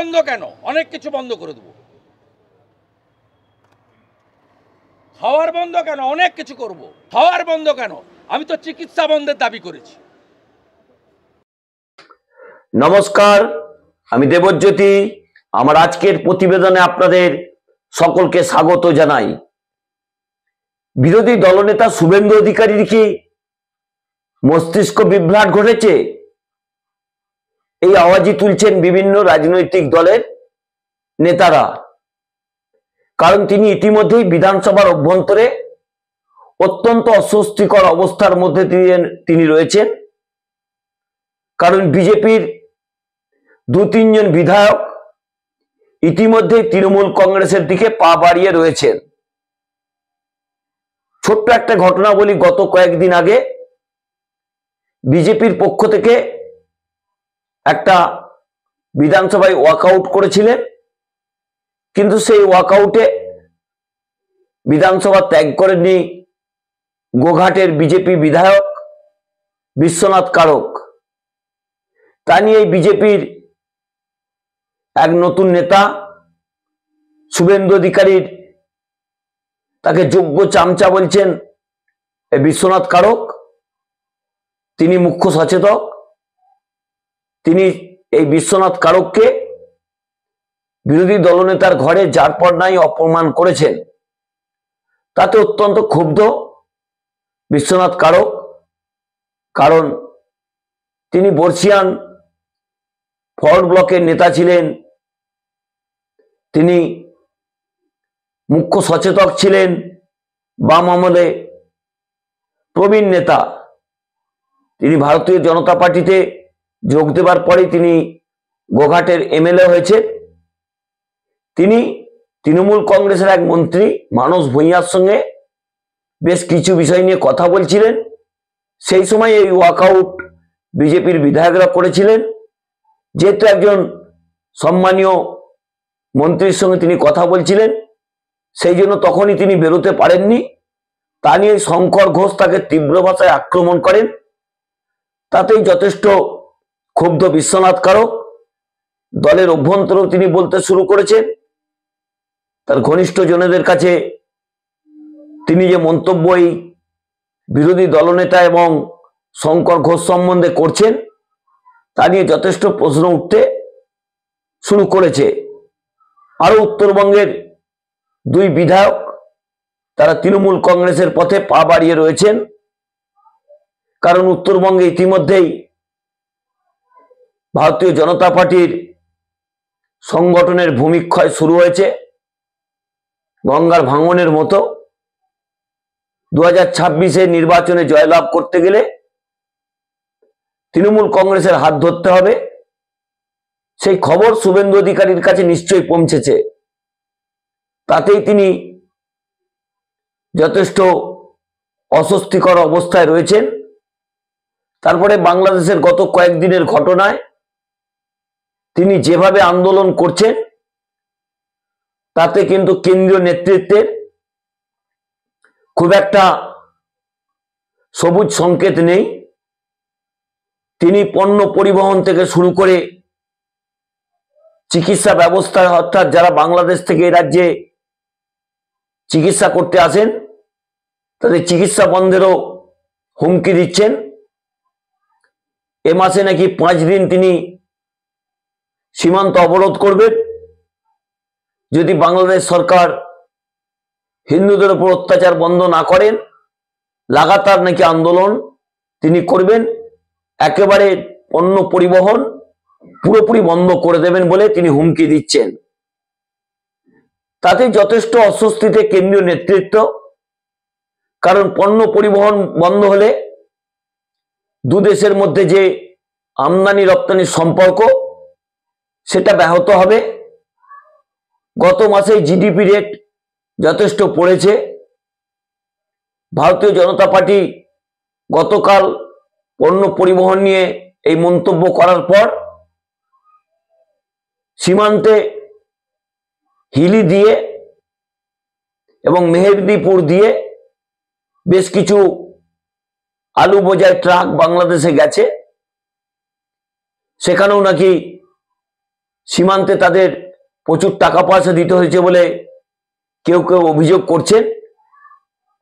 বন্ধ কেন, অনেক কিছু বন্ধ করে দেবো। খাওয়ার বন্ধ কেন, অনেক কিছু করব। খাওয়ার বন্ধ কেন, আমি তো চিকিৎসা বন্ধের দাবি করেছি। নমস্কার, আমি দেবজ্যোতি। আমার আজকের প্রতিবেদনে আপনাদের সকলকে স্বাগত জানাই। বিরোধী দলনেতা শুভেন্দু অধিকারীর কি মস্তিষ্ক বিভ্রাট ঘটেছে? এই আওয়াজই তুলছেন বিভিন্ন রাজনৈতিক দলের নেতারা। কারণ তিনি ইতিমধ্যেই বিধানসভার অভ্যন্তরে অত্যন্ত অস্বস্তিকর অবস্থার মধ্যে তিনি রয়েছেন। কারণ বিজেপির 2-3 জন বিধায়ক ইতিমধ্যেই তৃণমূল কংগ্রেসের দিকে পা বাড়িয়ে রয়েছেন। ছোট্ট একটা ঘটনা বলি, গত কয়েকদিন আগে বিজেপির পক্ষ থেকে একটা বিধানসভায় ওয়াকআউট করেছিলেন, কিন্তু সেই ওয়াকআউটে বিধানসভা ত্যাগ করেননি গোঘাটের বিজেপি বিধায়ক বিশ্বনাথ কারক। তা নিয়ে বিজেপির এক নতুন নেতা শুভেন্দু অধিকারীর তাকে যোগ্য চামচা বলছেন বিশ্বনাথ কারক। তিনি মুখ্য সচেতক। তিনি এই বিশ্বনাথ কারককে বিরোধী দলনেতার ঘরে যার পর নাই অপমান করেছেন। তাতে অত্যন্ত ক্ষুব্ধ বিশ্বনাথ কারক। কারণ তিনি বর্ষিয়ান ফরওয়ার্ড ব্লকের নেতা ছিলেন, তিনি মুখ্য সচেতক ছিলেন, বাম আমলে প্রবীণ নেতা। তিনি ভারতীয় জনতা পার্টিতে যোগ দেবার পরেই তিনি গোঘাটের এমএলএ হয়েছে। তিনি তৃণমূল কংগ্রেসের এক মন্ত্রী মানস ভূঁইয়ার সঙ্গে বেশ কিছু বিষয় নিয়ে কথা বলছিলেন। সেই সময় এই ওয়াকআউট বিজেপির বিধায়করা করেছিলেন। যেহেতু একজন সম্মানীয় মন্ত্রীর সঙ্গে তিনি কথা বলছিলেন, সেই জন্য তখনই তিনি বেরোতে পারেননি। তা নিয়ে শঙ্কর ঘোষ তাকে তীব্র ভাষায় আক্রমণ করেন। তাতেই যথেষ্ট ক্ষুব্ধ বিশ্বনাথ কারক। দলের অভ্যন্তরেও তিনি বলতে শুরু করেছেন। তার ঘনিষ্ঠ জনেদের কাছে তিনি যে মন্তব্য এই বিরোধী দলনেতা এবং শঙ্কর ঘোষ সম্বন্ধে করছেন, তা নিয়ে যথেষ্ট প্রশ্ন উঠতে শুরু করেছে। আরো উত্তরবঙ্গের 2 বিধায়ক তারা তৃণমূল কংগ্রেসের পথে পা বাড়িয়ে রয়েছেন। কারণ উত্তরবঙ্গে ইতিমধ্যেই ভারতীয় জনতা পার্টির সংগঠনের ভূমিক্ষয় শুরু হয়েছে গঙ্গার ভাঙনের মতো। 2026-এ নির্বাচনে জয়লাভ করতে গেলে তৃণমূল কংগ্রেসের হাত ধরতে হবে। সেই খবর শুভেন্দু অধিকারীর কাছে নিশ্চয়ই পৌঁছেছে। তাতেই তিনি যথেষ্ট অস্বস্তিকর অবস্থায় রয়েছেন। তারপরে বাংলাদেশের গত কয়েকদিনের ঘটনায় তিনি যেভাবে আন্দোলন করছেন, তাতে কিন্তু কেন্দ্রীয় নেতৃত্বের খুব একটা সবুজ সংকেত নেই। তিনি পণ্য পরিবহন থেকে শুরু করে চিকিৎসা ব্যবস্থা, অর্থাৎ যারা বাংলাদেশ থেকে এই রাজ্যে চিকিৎসা করতে আসেন, তাদের চিকিৎসা বন্ধেরও হুমকি দিচ্ছেন। এ মাসে নাকি 5 দিন তিনি সীমান্ত অবরোধ করবেন যদি বাংলাদেশ সরকার হিন্দুদের উপর অত্যাচার বন্ধ না করেন। লাগাতার নাকি আন্দোলন তিনি করবেন। একেবারে পণ্য পরিবহন পুরোপুরি বন্ধ করে দেবেন বলে তিনি হুমকি দিচ্ছেন। তাতে যথেষ্ট অস্বস্তিতে কেন্দ্রীয় নেতৃত্ব। কারণ পণ্য পরিবহন বন্ধ হলে দুদেশের মধ্যে যে আমদানি রপ্তানির সম্পর্ক, সেটা ব্যাহত হবে। গত মাসে জিডিপি রেট যথেষ্ট পড়েছে। ভারতীয় জনতা পার্টি গতকাল পণ্য পরিবহন নিয়ে এই মন্তব্য করার পর সীমান্তে হিলি দিয়ে এবং মেহেরদীপুর দিয়ে বেশ কিছু আলু বোঝাই ট্রাক বাংলাদেশে গেছে। সেখানেও নাকি সীমান্তে তাদের প্রচুর টাকা পয়সা দিতে হয়েছে বলে কেউ কেউ অভিযোগ করছেন।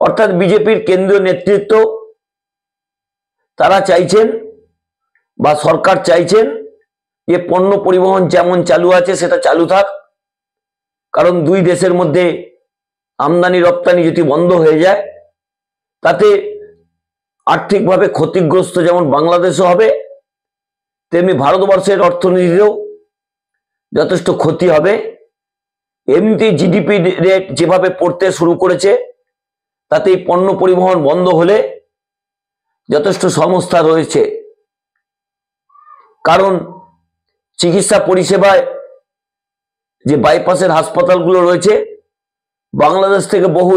অর্থাৎ বিজেপির কেন্দ্রীয় নেতৃত্ব তারা চাইছেন বা সরকার চাইছেন যে পণ্য পরিবহন যেমন চালু আছে সেটা চালু থাক, কারণ দুই দেশের মধ্যে আমদানি রপ্তানি যদি বন্ধ হয়ে যায় তাতে আর্থিকভাবে ক্ষতিগ্রস্ত যেমন বাংলাদেশও হবে, তেমনি ভারতবর্ষের অর্থনীতিতেও যথেষ্ট ক্ষতি হবে। এমনিতেই জিডিপি রেট যেভাবে পড়তে শুরু করেছে তাতে এই পণ্য পরিবহন বন্ধ হলে যথেষ্ট সমস্যা রয়েছে। কারণ চিকিৎসা পরিষেবায় যে বাইপাসের হাসপাতালগুলো রয়েছে, বাংলাদেশ থেকে বহু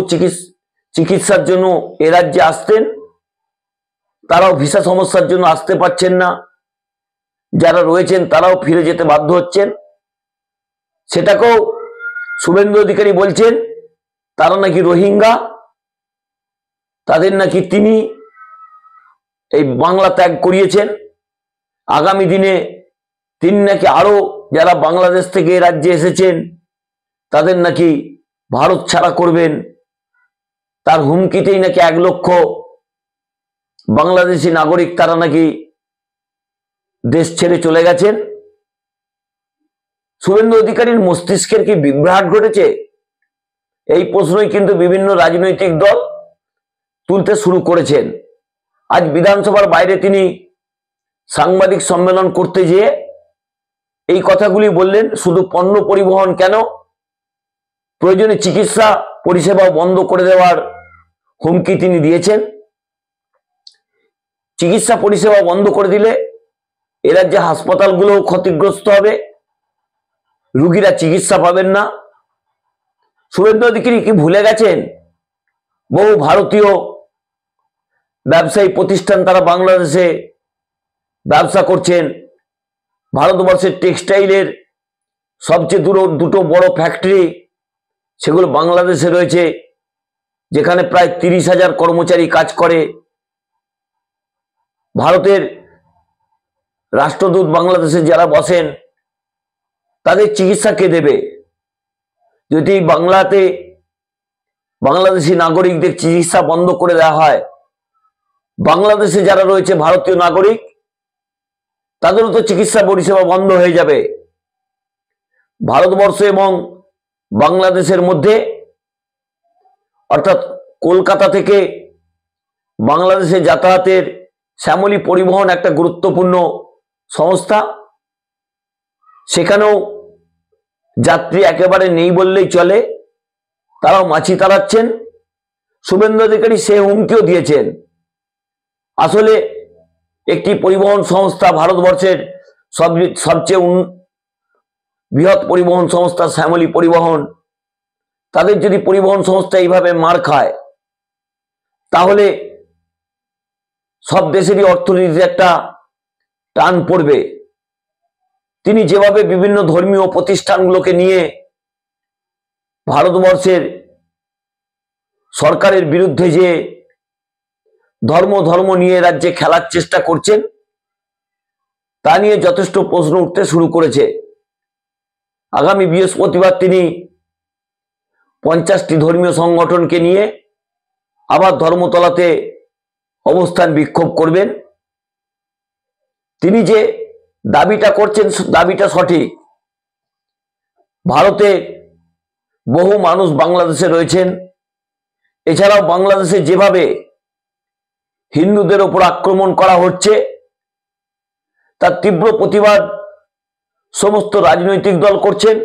চিকিৎসার জন্য এ রাজ্যে আসতেন, তারাও ভিসা সমস্যার জন্য আসতে পারছেন না, যারা রয়েছেন তারাও ফিরে যেতে বাধ্য হচ্ছেন। সেটাকেও শুভেন্দু অধিকারী বলছেন তারা নাকি রোহিঙ্গা, তাদের নাকি তিনি এই বাংলা ত্যাগ করিয়েছেন। আগামী দিনে তিনি নাকি আরো যারা বাংলাদেশ থেকে রাজ্যে এসেছেন তাদের নাকি ভারত ছাড়া করবেন। তার হুমকিতেই নাকি 1 লক্ষ বাংলাদেশি নাগরিক তারা নাকি দেশ ছেড়ে চলে গেছেন। শুভেন্দু অধিকারীর মস্তিষ্কের কি বিভ্রাট ঘটেছে? এই প্রশ্নই কিন্তু বিভিন্ন রাজনৈতিক দল তুলতে শুরু করেছেন। আজ বিধানসভার বাইরে তিনি সাংবাদিক সম্মেলন করতে গিয়ে এই কথাগুলি বললেন। শুধু পণ্য পরিবহন কেন, প্রয়োজনে চিকিৎসা পরিষেবা বন্ধ করে দেওয়ার হুমকি তিনি দিয়েছেন। চিকিৎসা পরিষেবা বন্ধ করে দিলে এ রাজ্যে হাসপাতালগুলো ক্ষতিগ্রস্ত হবে, রোগীরা চিকিৎসা পাবেন না। শুভেন্দু অধিকারী কি ভুলে গেছেন বহু ভারতীয় ব্যবসায়ী প্রতিষ্ঠান তারা বাংলাদেশে ব্যবসা করছেন? ভারতবর্ষের টেক্সটাইলের সবচেয়ে দুটো বড় ফ্যাক্টরি সেগুলো বাংলাদেশে রয়েছে, যেখানে প্রায় 30,000 কর্মচারী কাজ করে। ভারতের রাষ্ট্রদূত বাংলাদেশে যারা বসেন তাদের চিকিৎসা কে দেবে? যদি বাংলাদেশি নাগরিকদের চিকিৎসা বন্ধ করে দেওয়া হয়, বাংলাদেশে যারা রয়েছে ভারতীয় নাগরিক তাদেরও তো চিকিৎসা পরিষেবা বন্ধ হয়ে যাবে। ভারতবর্ষ এবং বাংলাদেশের মধ্যে অর্থাৎ কলকাতা থেকে বাংলাদেশে যাতায়াতের শ্যামলী পরিবহন একটা গুরুত্বপূর্ণ সংস্থা, সেখানেও যাত্রী একেবারে নেই বললেই চলে, তারাও মাছি তাড়াচ্ছেন। শুভেন্দু অধিকারী সে হুমকিও দিয়েছেন। আসলে একটি পরিবহন সংস্থা, ভারতবর্ষের সবচেয়ে বৃহৎ পরিবহন সংস্থা শ্যামলী পরিবহন, তাদের যদি পরিবহন সংস্থা এইভাবে মার খায় তাহলে সব দেশেরই অর্থনীতিতে একটা টান পড়বে। তিনি যেভাবে বিভিন্ন ধর্মীয় প্রতিষ্ঠানগুলোকে নিয়ে ভারতবর্ষের সরকারের বিরুদ্ধে যে ধর্ম নিয়ে রাজ্যে খেলার চেষ্টা করছেন তা নিয়ে যথেষ্ট প্রশ্ন উঠতে শুরু করেছে। আগামী বৃহস্পতিবার তিনি 50টি ধর্মীয় সংগঠনকে নিয়ে আবার ধর্মতলাতে অবস্থান বিক্ষোভ করবেন। তিনি যে দাবিটা করছেন দাবিটা সঠিক। ভারতে বহু মানুষ বাংলাদেশে রয়েছেন, এছাড়াও বাংলাদেশে যেভাবে হিন্দুদের ওপর আক্রমণ করা হচ্ছে তার তীব্র প্রতিবাদ সমস্ত রাজনৈতিক দল করছেন,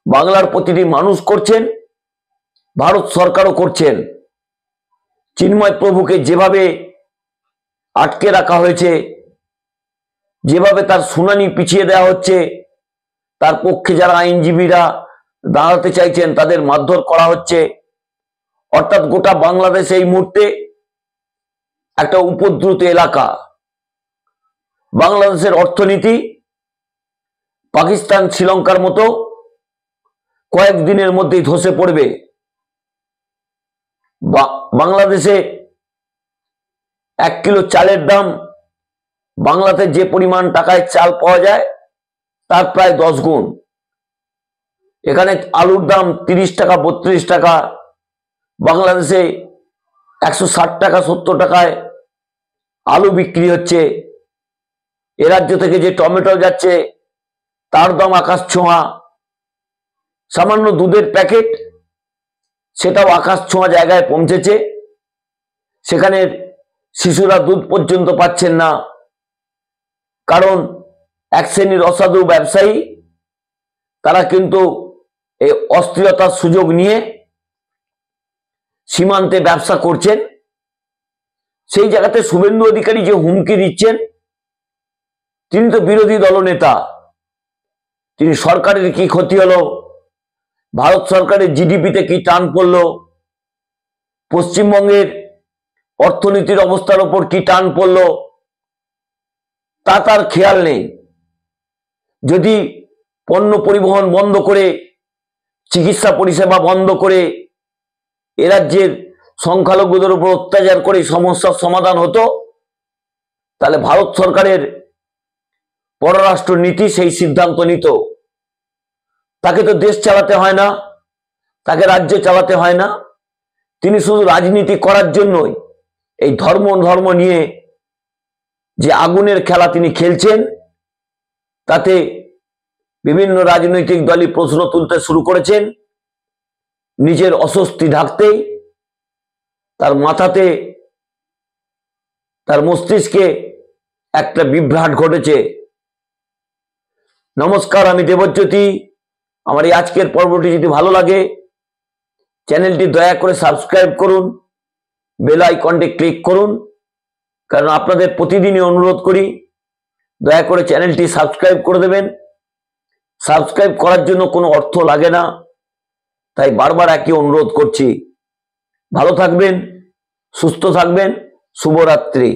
বাংলার প্রতিটি মানুষ করছেন, ভারত সরকারও করছেন। চিন্ময় প্রভুকে যেভাবে আটকে রাখা হয়েছে, যেভাবে তার শুনানি পিছিয়ে দেওয়া হচ্ছে, তার পক্ষে যারা আইনজীবীরা দাঁড়াতে চাইছেন তাদের মারধর করা হচ্ছে। অর্থাৎ গোটা বাংলাদেশ এই মুহূর্তে একটা উপদ্রুত এলাকা। বাংলাদেশের অর্থনীতি পাকিস্তান শ্রীলঙ্কার মতো কয়েকদিনের মধ্যেই ধসে পড়বে। বাংলাদেশে 1 কিলো চালের দাম বাংলাতে যে পরিমাণ টাকায় চাল পাওয়া যায় তার প্রায় 10 গুণ। এখানে আলুর দাম 30 টাকা 32 টাকা, বাংলাদেশে 160 টাকা 70 টাকায় আলু বিক্রি হচ্ছে। এ রাজ্য থেকে যে টমেটো যাচ্ছে তার দাম আকাশ ছোঁয়া। সামান্য দুধের প্যাকেট সেটাও আকাশ ছোঁয়া জায়গায় পৌঁছেছে। সেখানে শিশুরা দুধ পর্যন্ত পাচ্ছেন না, কারণ এক শ্রেণীর অসাধু ব্যবসায়ী তারা কিন্তু এই অস্থিরতার সুযোগ নিয়ে সীমান্তে ব্যবসা করছেন। সেই জায়গাতে শুভেন্দু অধিকারী যে হুমকি দিচ্ছেন, তিনি তো বিরোধী দলনেতা। তিনি সরকারের কি ক্ষতি হলো, ভারত সরকারের জিডিপিতে কি টান পড়ল, পশ্চিমবঙ্গের অর্থনীতির অবস্থার উপর কি টান পড়ল, তা তার খেয়াল নেই। যদি পণ্য পরিবহন বন্ধ করে, চিকিৎসা পরিষেবা বন্ধ করে, এ রাজ্যের সংখ্যালঘুদের উপর অত্যাচার করে সমস্যার সমাধান হতো, তাহলে ভারত সরকারের পররাষ্ট্র নীতি সেই সিদ্ধান্ত নিত। তাকে তো দেশ চালাতে হয় না, তাকে রাজ্য চালাতে হয় না। তিনি শুধু রাজনীতি করার জন্যই এই ধর্ম নিয়ে যে আগুনের খেলা তিনি খেলছেন, তাতে বিভিন্ন রাজনৈতিক দলই প্রশ্ন তুলতে শুরু করেছেন। নিজের অস্বস্তি ঢাকতেই তার মাথাতে, তার মস্তিষ্কে একটা বিভ্রাট ঘটেছে। নমস্কার, আমি দেবজ্যোতি। আমার এই আজকের পর্বটি যদি ভালো লাগে, চ্যানেলটি দয়া করে সাবস্ক্রাইব করুন, বেল আইকনটি ক্লিক করুন, কারণ আপনাদের প্রতিদিনই অনুরোধ করি দয়া করে চ্যানেলটি সাবস্ক্রাইব করে দেবেন। সাবস্ক্রাইব করার জন্য কোনো অর্থ লাগে না, তাই বারবার একই অনুরোধ করছি। ভালো থাকবেন, সুস্থ থাকবেন, শুভরাত্রি।